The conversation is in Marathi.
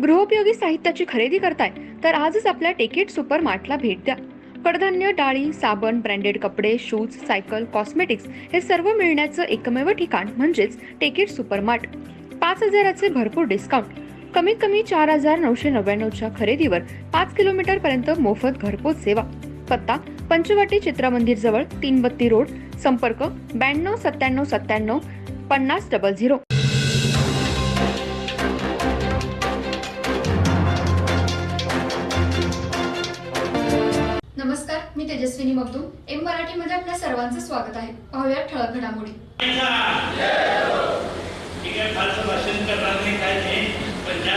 गृहोपयोगी साहित्याची खरेदी करताय तर आजच आपल्या टेकेट सुपर मार्टला भेट द्या. कडधान्य, डाळी, साबण, ब्रँडेड कपडे, शूज, सायकल, कॉस्मेटिक्स हे सर्व मिळण्याचं एकमेव ठिकाण म्हणजेच टेकेट सुपर मार्ट. 5,000चे भरपूर डिस्काउंट. कमीत कमी 4,999च्या खरेदीवर 5 किलोमीटर पर्यंत मोफत घरपोच सेवा. पत्ता: पंचवटी चित्रमंदिर जवळ, 332 रोड. संपर्क: 92 97 97 5000. नमस्कार, मी तेजस्विनी मगदूम. एम मराठीमध्ये आपल्या सर्वांचं स्वागत आहे. पाहूया ठळक घडामोडी. ठीक आहे, फारसं भाषण करणार नाही, काय नाही, पण ज्या